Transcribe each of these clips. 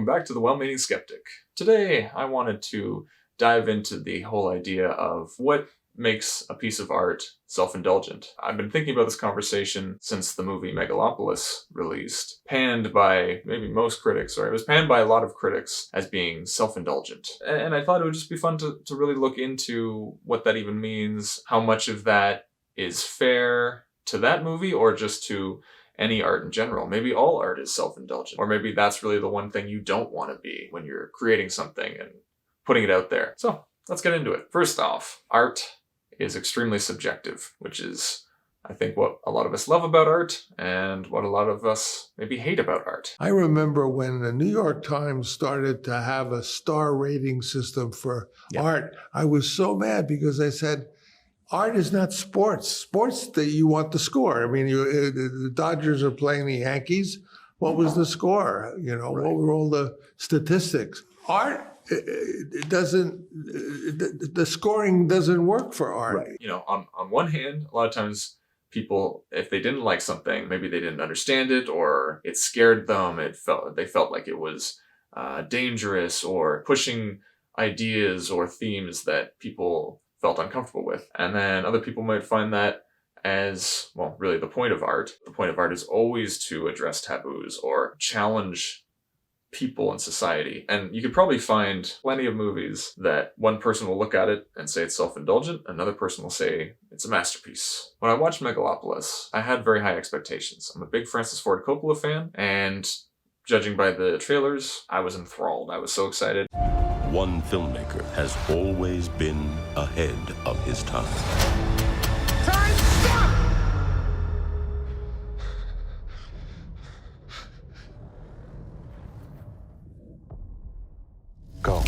welcome back to The Well-Meaning Skeptic. Today, I wanted to dive into the whole idea of what makes a piece of art self-indulgent. I've been thinking about this conversation since the movie Megalopolis released, panned by maybe most critics, or it was panned by a lot of critics as being self-indulgent. And I thought it would just be fun to really look into what that even means, how much of that is fair to that movie or just to any art in general. Maybe all art is self-indulgent, or maybe that's really the one thing you don't want to be when you're creating something and putting it out there. So let's get into it. First off, art is extremely subjective, which is, I think, what a lot of us love about art and what a lot of us maybe hate about art. I remember when the New York Times started to have a star rating system for art, I was so mad because I said, art is not sports. Sports that you want the score. I mean, the Dodgers are playing the Yankees. What was the score? What were all the statistics? Art, it doesn't, the scoring doesn't work for art. Right. On one hand, a lot of times people, if they didn't like something, maybe they didn't understand it or it scared them. They felt like it was dangerous or pushing ideas or themes that people felt uncomfortable with. And then other people might find that as, well, really the point of art. The point of art is always to address taboos or challenge people in society. And you could probably find plenty of movies that one person will look at it and say it's self-indulgent, another person will say it's a masterpiece. When I watched Megalopolis, I had very high expectations. I'm a big Francis Ford Coppola fan, and judging by the trailers, I was enthralled. I was so excited. One filmmaker has always been ahead of his time. Time, stop! Go.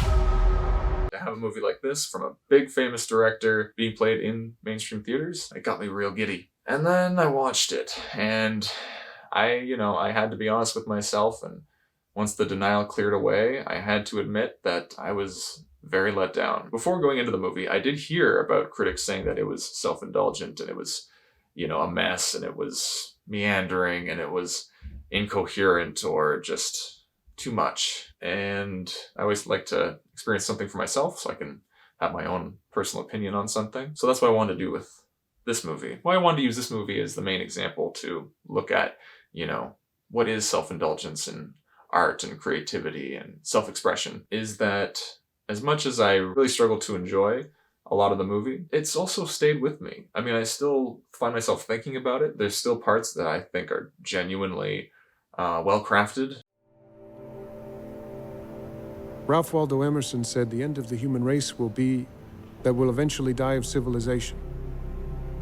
To have a movie like this from a big famous director being played in mainstream theaters, it got me real giddy. And then I watched it, and I had to be honest with myself, and once the denial cleared away, I had to admit that I was very let down. Before going into the movie, I did hear about critics saying that it was self-indulgent and it was, a mess and it was meandering and it was incoherent or just too much. And I always like to experience something for myself so I can have my own personal opinion on something. So that's what I wanted to do with this movie. Why I wanted to use this movie as the main example to look at, what is self-indulgence and art and creativity and self-expression, is that as much as I really struggled to enjoy a lot of the movie, it's also stayed with me. I mean, I still find myself thinking about it. There's still parts that I think are genuinely well-crafted. Ralph Waldo Emerson said the end of the human race will be that we'll eventually die of civilization.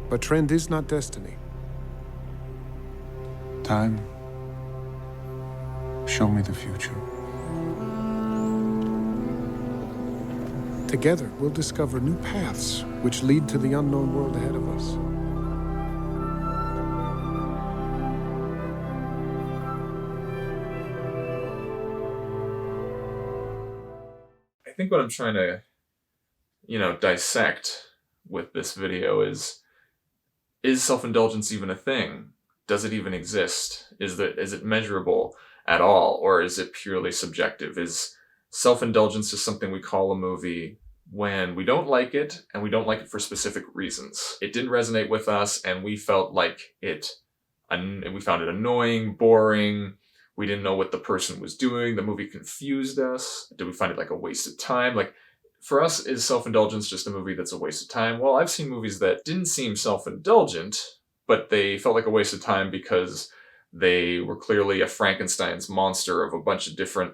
But trend is not destiny. Time, show me the future. Together, we'll discover new paths which lead to the unknown world ahead of us. I think what I'm trying to, dissect with this video is self-indulgence even a thing? Does it even exist? Is it measurable at all? Or is it purely subjective? Is self-indulgence just something we call a movie when we don't like it and we don't like it for specific reasons? It didn't resonate with us and we felt like we found it annoying, boring. We didn't know what the person was doing. The movie confused us. Did we find it like a waste of time? Like, for us, is self-indulgence just a movie that's a waste of time? Well, I've seen movies that didn't seem self-indulgent, but they felt like a waste of time because they were clearly a Frankenstein's monster of a bunch of different,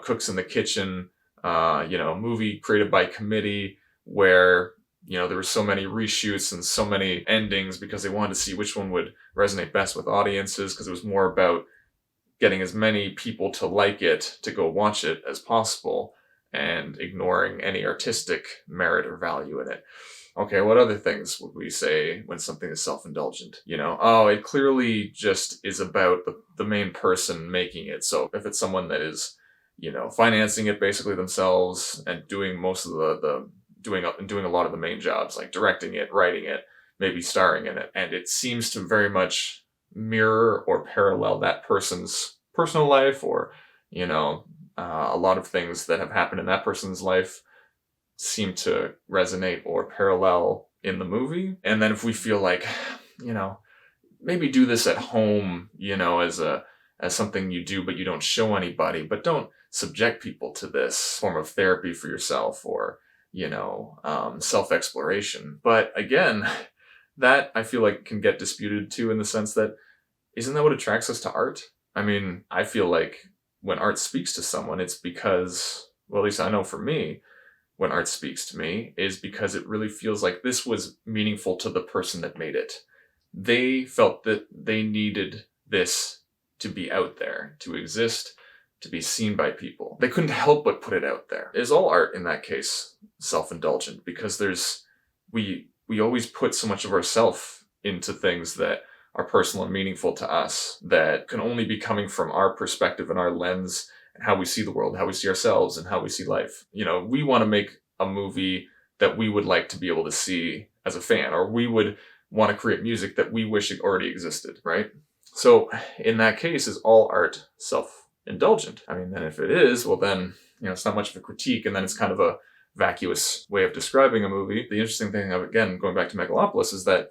cooks in the kitchen, movie created by committee where, there were so many reshoots and so many endings because they wanted to see which one would resonate best with audiences, because it was more about getting as many people to like it, to go watch it as possible, and ignoring any artistic merit or value in it. Okay, what other things would we say when something is self-indulgent? It clearly just is about the main person making it. So if it's someone that is, financing it basically themselves and doing most of doing a lot of the main jobs, like directing it, writing it, maybe starring in it, and it seems to very much mirror or parallel that person's personal life or, a lot of things that have happened in that person's life seem to resonate or parallel in the movie. And then if we feel like, maybe do this at home, as something you do but you don't show anybody, but don't subject people to this form of therapy for yourself or, self-exploration. But again, that I feel like can get disputed too, in the sense that, isn't that what attracts us to art? I mean, I feel like when art speaks to someone, it's because, well, at least I know for me, when art speaks to me is because it really feels like this was meaningful to the person that made it. They felt that they needed this to be out there, to exist, to be seen by people. They couldn't help but put it out there. Is all art in that case self-indulgent? Because we always put so much of ourself into things that are personal and meaningful to us, that can only be coming from our perspective and our lens and how we see the world, how we see ourselves, and how we see life. We want to make a movie that we would like to be able to see as a fan, or we would want to create music that we wish it already existed, right? So in that case, is all art self-indulgent? I mean, then if it is, well then, it's not much of a critique, and then it's kind of a vacuous way of describing a movie. The interesting thing of, again, going back to Megalopolis, is that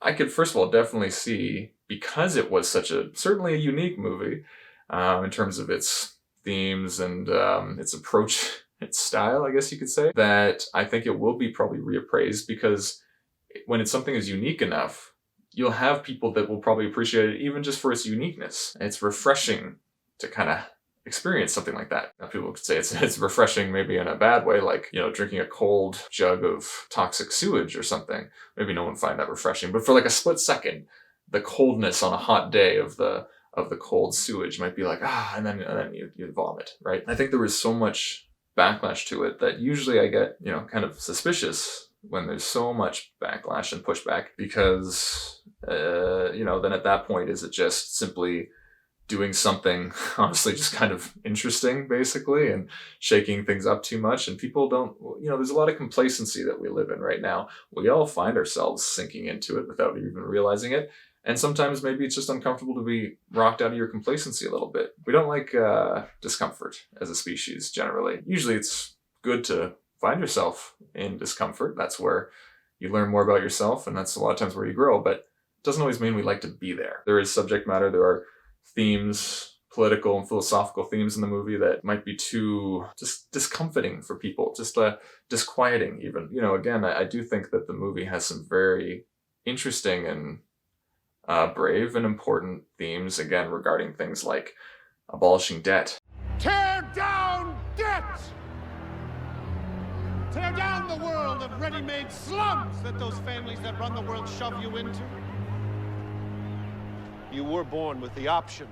I could, first of all, definitely see, because it was certainly a unique movie, in terms of its themes and its approach, its style, I guess you could say, that I think it will be probably reappraised, because when it's something is unique enough, you'll have people that will probably appreciate it even just for its uniqueness. And it's refreshing to kind of experience something like that. Now, people could say it's refreshing maybe in a bad way, like, drinking a cold jug of toxic sewage or something. Maybe no one find that refreshing, but for like a split second, the coldness on a hot day of the cold sewage might be like, and then you vomit, right? I think there was so much backlash to it that usually I get, kind of suspicious when there's so much backlash and pushback, because, then at that point, is it just simply doing something honestly just kind of interesting, basically, and shaking things up too much? And people don't, there's a lot of complacency that we live in right now. We all find ourselves sinking into it without even realizing it. And sometimes maybe it's just uncomfortable to be rocked out of your complacency a little bit. We don't like discomfort as a species, generally. Usually it's good to find yourself in discomfort. That's where you learn more about yourself, and that's a lot of times where you grow, but it doesn't always mean we like to be there. There is subject matter, there are themes, political and philosophical themes in the movie that might be too just discomforting for people, just disquieting even. Again, I do think that the movie has some very interesting and brave and important themes, again, regarding things like abolishing debt. Tear down debt! Tear down the world of ready-made slums that those families that run the world shove you into. You were born with the option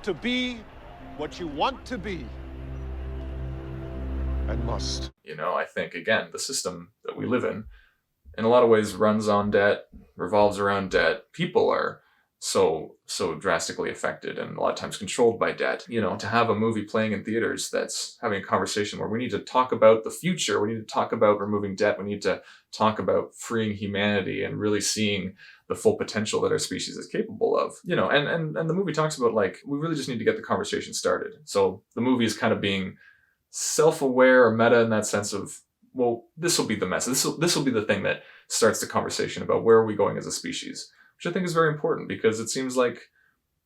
to be what you want to be and must. I think, again, the system that we live in a lot of ways runs on debt, revolves around debt. People are so drastically affected and a lot of times controlled by debt. To have a movie playing in theaters that's having a conversation where we need to talk about the future, we need to talk about removing debt, we need to talk about freeing humanity and really seeing the full potential that our species is capable of. And the movie talks about, like, we really just need to get the conversation started. So the movie is kind of being self-aware or meta in that sense of, well, this will be the message. This will be the thing that starts the conversation about where are we going as a species, which I think is very important, because it seems like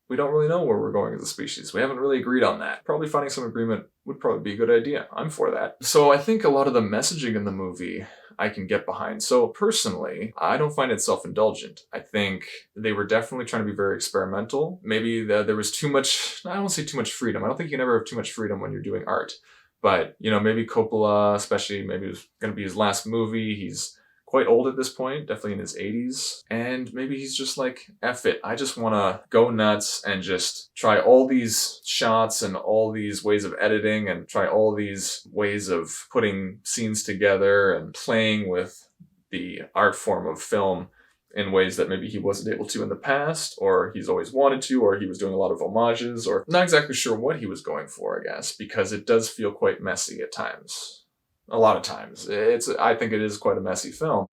we don't really know where we're going as a species. We haven't really agreed on that. Probably finding some agreement would probably be a good idea. I'm for that. So I think a lot of the messaging in the movie I can get behind. So personally, I don't find it self-indulgent. I think they were definitely trying to be very experimental. Maybe there was too much, I don't say too much freedom. I don't think you can ever have too much freedom when you're doing art. But, maybe Coppola, especially, maybe it was going to be his last movie. He's quite old at this point, definitely in his 80s. And maybe he's just like, F it. I just want to go nuts and just try all these shots and all these ways of editing and try all these ways of putting scenes together and playing with the art form of film in ways that maybe he wasn't able to in the past, or he's always wanted to, or he was doing a lot of homages, or not exactly sure what he was going for, I guess, because it does feel quite messy at times. A lot of times. I think it is quite a messy film.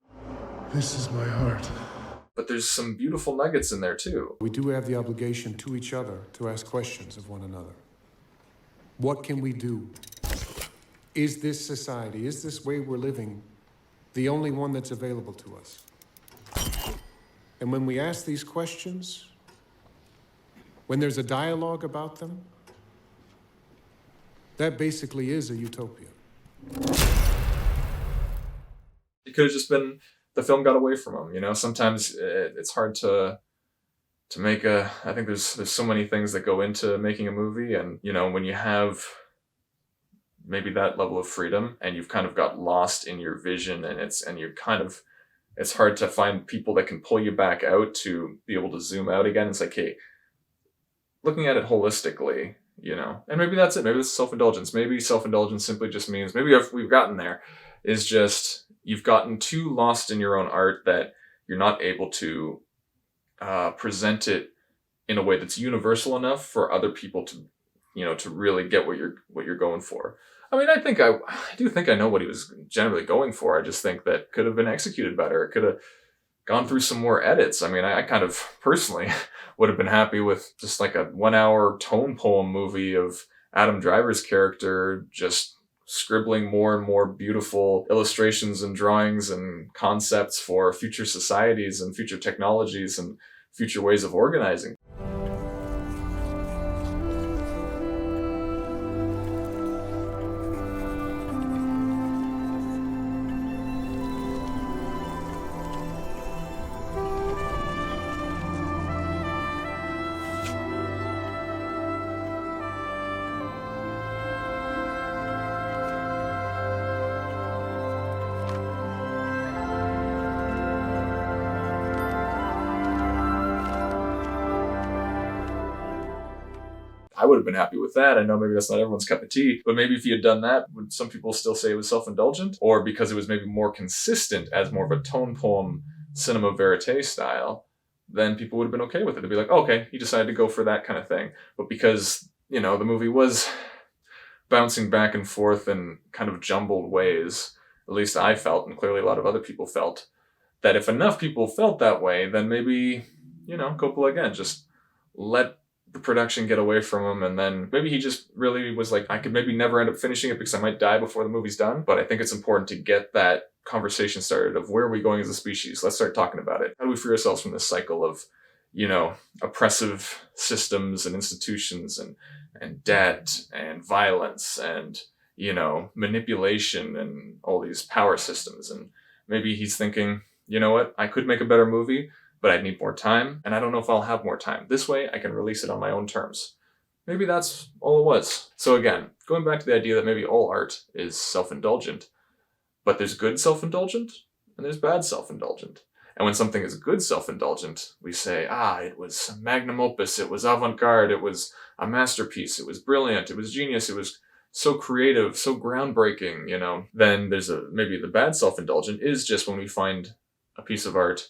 This is my heart. But there's some beautiful nuggets in there too. We do have the obligation to each other to ask questions of one another. What can we do? Is this society, is this way we're living, the only one that's available to us? And when we ask these questions, when there's a dialogue about them, that basically is a utopia. It could have just been the film got away from him. You know, sometimes it's hard to make a. I think there's so many things that go into making a movie, and you know, when you have maybe that level of freedom and you've kind of got lost in your vision, and it's hard to find people that can pull you back out to be able to zoom out again. It's like, hey, looking at it holistically, you know, and maybe that's it. Maybe it's self-indulgence. Maybe self-indulgence simply just means, maybe we've gotten there, is just you've gotten too lost in your own art that you're not able to present it in a way that's universal enough for other people to, you know, to really get what you're going for. I mean, I do think I know what he was generally going for. I just think that could have been executed better. It could have gone through some more edits. I mean, I kind of personally would have been happy with just like a 1 hour tone poem movie of Adam Driver's character just scribbling more and more beautiful illustrations and drawings and concepts for future societies and future technologies and future ways of organizing. I would have been happy with that. I know maybe that's not everyone's cup of tea, but maybe if he had done that, would some people still say it was self-indulgent? Or because it was maybe more consistent as more of a tone poem, cinema verite style, then people would have been okay with it. They'd be like, oh, okay, he decided to go for that kind of thing. But because, you know, the movie was bouncing back and forth in kind of jumbled ways, at least I felt, and clearly a lot of other people felt, that if enough people felt that way, then maybe, you know, Coppola again, just let the production get away from him, and then maybe he just really was like, I could maybe never end up finishing it because I might die before the movie's done. But I think it's important to get that conversation started of where are we going as a species? Let's start talking about it. How do we free ourselves from this cycle of, you know, oppressive systems and institutions and debt and violence and, you know, manipulation and all these power systems? And maybe he's thinking, you know what, I could make a better movie, but I'd need more time, and I don't know if I'll have more time. This way, I can release it on my own terms. Maybe that's all it was. So again, going back to the idea that maybe all art is self-indulgent, but there's good self-indulgent, and there's bad self-indulgent. And when something is good self-indulgent, we say, it was magnum opus, it was avant-garde, it was a masterpiece, it was brilliant, it was genius, it was so creative, so groundbreaking, you know. Then there's maybe the bad self-indulgent is just when we find a piece of art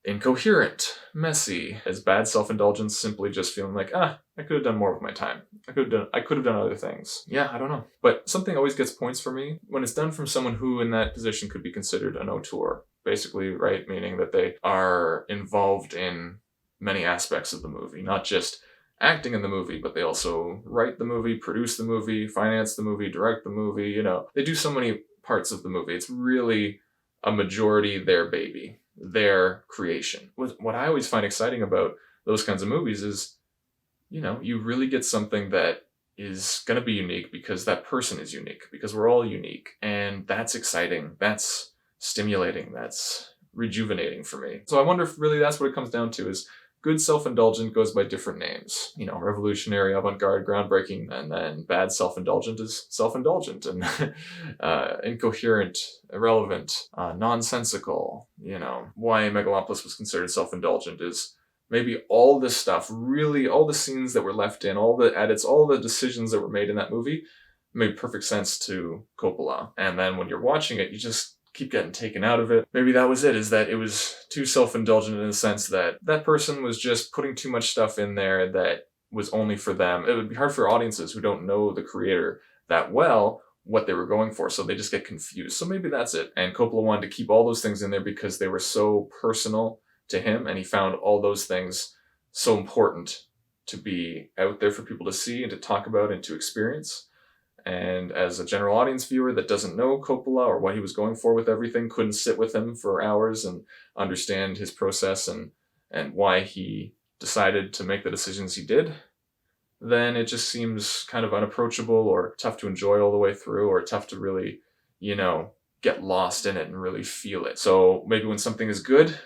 incoherent, messy, as bad self-indulgence simply just feeling like, I could have done more with my time. I could have done other things. Yeah, I don't know. But something always gets points for me when it's done from someone who in that position could be considered an auteur. Basically, right, meaning that they are involved in many aspects of the movie, not just acting in the movie, but they also write the movie, produce the movie, finance the movie, direct the movie, you know. They do so many parts of the movie. It's really a majority their baby, their creation. What I always find exciting about those kinds of movies is, you know, you really get something that is going to be unique because that person is unique, because we're all unique. And that's exciting. That's stimulating. That's rejuvenating for me. So I wonder if really that's what it comes down to, is good self-indulgent goes by different names. You know, revolutionary, avant-garde, groundbreaking, and then bad self-indulgent is self-indulgent and incoherent, irrelevant, nonsensical. You know, why Megalopolis was considered self-indulgent is maybe all this stuff, really all the scenes that were left in, all the edits, all the decisions that were made in that movie made perfect sense to Coppola. And then when you're watching it, you just keep getting taken out of it. Maybe that was it, is that it was too self-indulgent in the sense that that person was just putting too much stuff in there that was only for them. It would be hard for audiences who don't know the creator that well what they were going for, so they just get confused. So maybe that's it. And Coppola wanted to keep all those things in there because they were so personal to him, and he found all those things so important to be out there for people to see and to talk about and to experience. And as a general audience viewer that doesn't know Coppola or what he was going for with everything, couldn't sit with him for hours and understand his process and why he decided to make the decisions he did, then it just seems kind of unapproachable or tough to enjoy all the way through, or tough to really, get lost in it and really feel it. So maybe when something is good,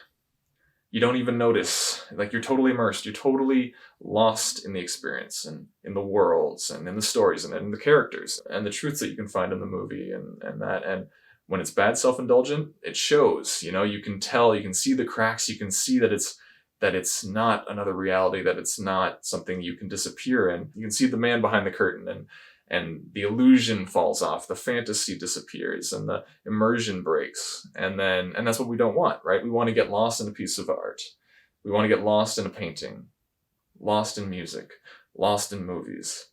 you don't even notice. Like, you're totally immersed. You're totally lost in the experience and in the worlds and in the stories and in the characters and the truths that you can find in the movie and that. And when it's bad self-indulgent, it shows. You can tell, you can see the cracks, you can see that it's not another reality, that it's not something you can disappear in. You can see the man behind the curtain, and the illusion falls off, the fantasy disappears, and the immersion breaks. And that's what we don't want, right? We want to get lost in a piece of art. We want to get lost in a painting, lost in music, lost in movies.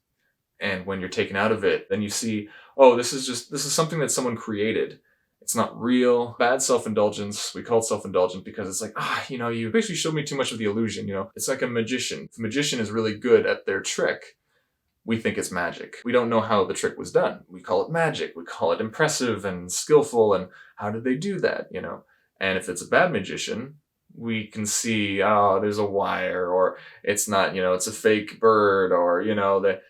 And when you're taken out of it, then you see, oh, this is something that someone created. It's not real. Bad self-indulgence, we call it self-indulgent because it's like, you basically showed me too much of the illusion, It's like a magician. If a magician is really good at their trick, we think it's magic. We don't know how the trick was done. We call it magic. We call it impressive and skillful, and how did they do that, And if it's a bad magician, we can see, there's a wire, or it's not, it's a fake bird, or,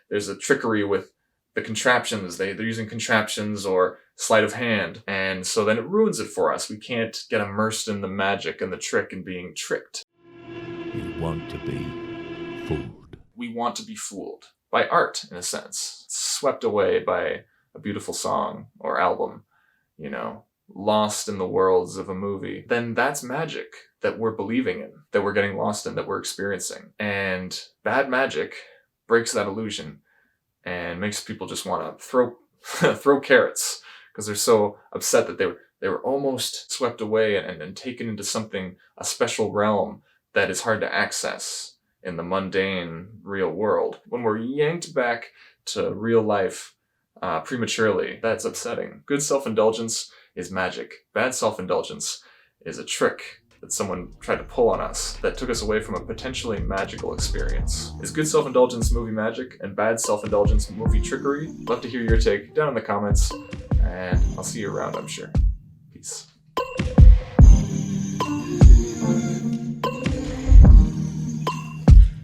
there's a trickery with the contraptions. They're using contraptions or sleight of hand. And so then it ruins it for us. We can't get immersed in the magic and the trick and being tricked. You want to be fooled. We want to be fooled by art, in a sense. Swept away by a beautiful song or album, lost in the worlds of a movie. Then that's magic that we're believing in, that we're getting lost in, that we're experiencing. And bad magic breaks that illusion and makes people just want to throw carrots, because they're so upset that they were almost swept away and taken into something, a special realm that is hard to access in the mundane real world. When we're yanked back to real life prematurely, that's upsetting. Good self-indulgence is magic. Bad self-indulgence is a trick that someone tried to pull on us that took us away from a potentially magical experience. Is good self-indulgence movie magic and bad self-indulgence movie trickery? Love to hear your take down in the comments, and I'll see you around, I'm sure.